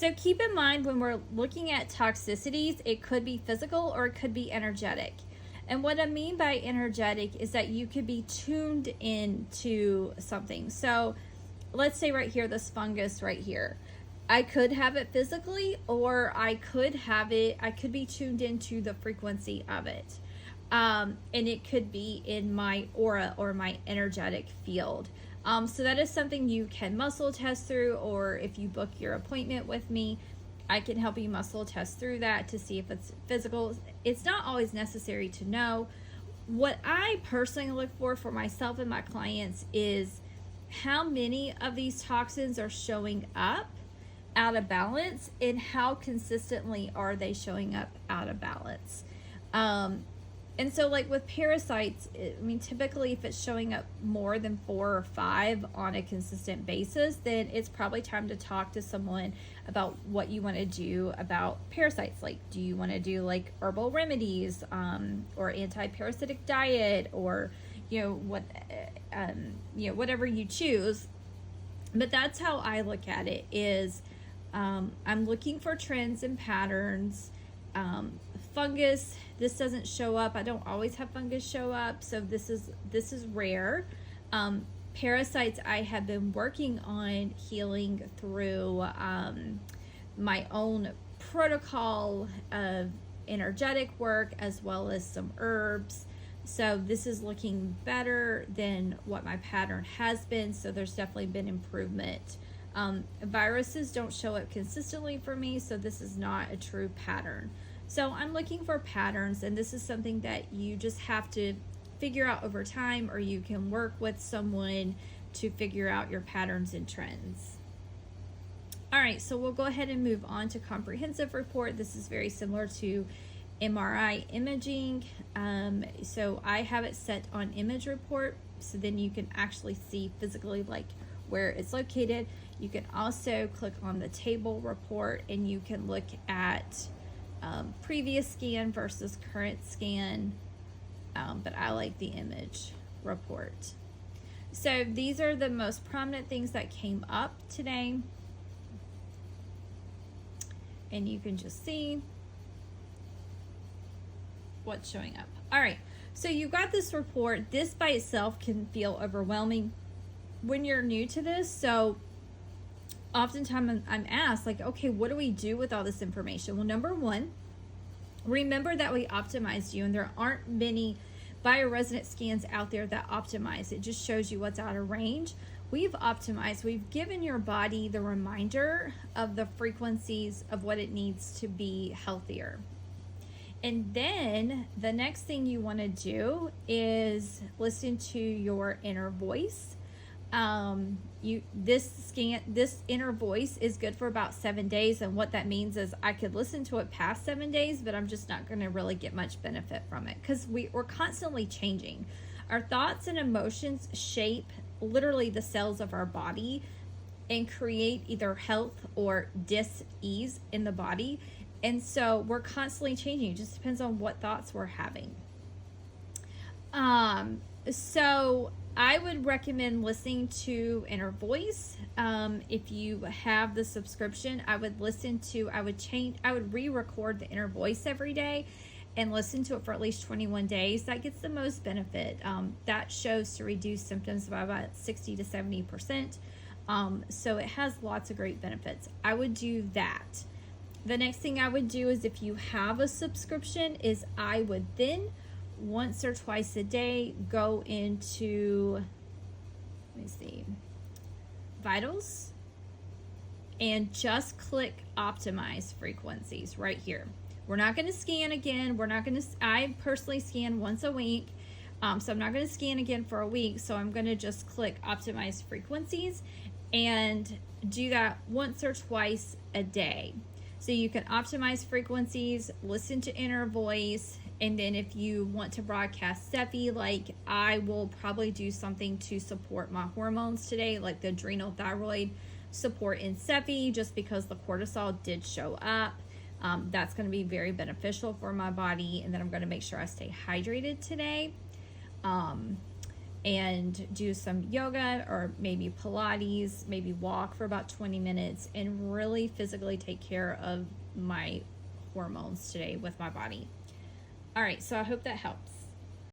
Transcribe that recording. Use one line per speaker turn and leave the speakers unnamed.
So keep in mind when we're looking at toxicities, it could be physical or it could be energetic. And what I mean by energetic is that you could be tuned into something. So let's say right here, this fungus right here. I could have it physically, or I could be tuned into the frequency of it. And it could be in my aura or my energetic field. So that is something you can muscle test through, or if you book your appointment with me, I can help you muscle test through that to see if it's physical. It's not always necessary to know. What I personally look for myself and my clients is how many of these toxins are showing up out of balance, and how consistently are they showing up out of balance. And so like with parasites, I mean, typically if it's showing up more than 4 or 5 on a consistent basis, then it's probably time to talk to someone about what you want to do about parasites. Like, do you want to do like herbal remedies, or anti-parasitic diet, or, whatever you choose. But that's how I look at it is, I'm looking for trends and patterns. Fungus, this doesn't show up. I don't always have fungus show up, so this is rare. Parasites, I have been working on healing through my own protocol of energetic work as well as some herbs. So this is looking better than what my pattern has been, so there's definitely been improvement. Viruses don't show up consistently for me, so this is not a true pattern. So I'm looking for patterns, and this is something that you just have to figure out over time, or you can work with someone to figure out your patterns and trends. All right, so we'll go ahead and move on to comprehensive report. This is very similar to MRI imaging. So I have it set on image report, so then you can actually see physically like where it's located. You can also click on the table report, and you can look at previous scan versus current scan, but I like the image report. So these are the most prominent things that came up today, and you can just see what's showing up. All right, so you got this report. This by itself can feel overwhelming when you're new to this. So oftentimes I'm asked, like, okay, what do we do with all this information? Well, number one, remember that we optimized you, and there aren't many bioresonance scans out there that optimize. It just shows you what's out of range. We've optimized. We've given your body the reminder of the frequencies of what it needs to be healthier. And then the next thing you want to do is listen to your inner voice. This inner voice is good for about 7 days, and what that means is I could listen to it past 7 days, but I'm just not going to really get much benefit from it, because we're constantly changing. Our thoughts and emotions shape literally the cells of our body and create either health or dis-ease in the body, and so we're constantly changing. It just depends on what thoughts we're having. So I would recommend listening to Inner Voice. If you have the subscription, I would re-record the Inner Voice every day and listen to it for at least 21 days. That gets the most benefit. That shows to reduce symptoms by about 60 to 70%. So it has lots of great benefits. I would do that. The next thing I would do is, if you have a subscription, is I would then once or twice a day go into, let me see, vitals, and just click optimize frequencies right here. We're not going to scan again. I personally scan once a week. So I'm not going to scan again for a week. So I'm going to just click optimize frequencies and do that once or twice a day. So you can optimize frequencies, listen to Inner Voice, and then if you want to broadcast Cephi, like I will probably do something to support my hormones today, like the adrenal thyroid support in Cephi, just because the cortisol did show up. That's going to be very beneficial for my body, and then I'm going to make sure I stay hydrated today. and do some yoga or maybe Pilates, maybe walk for about 20 minutes and really physically take care of my hormones today with my body. All right, so I hope that helps.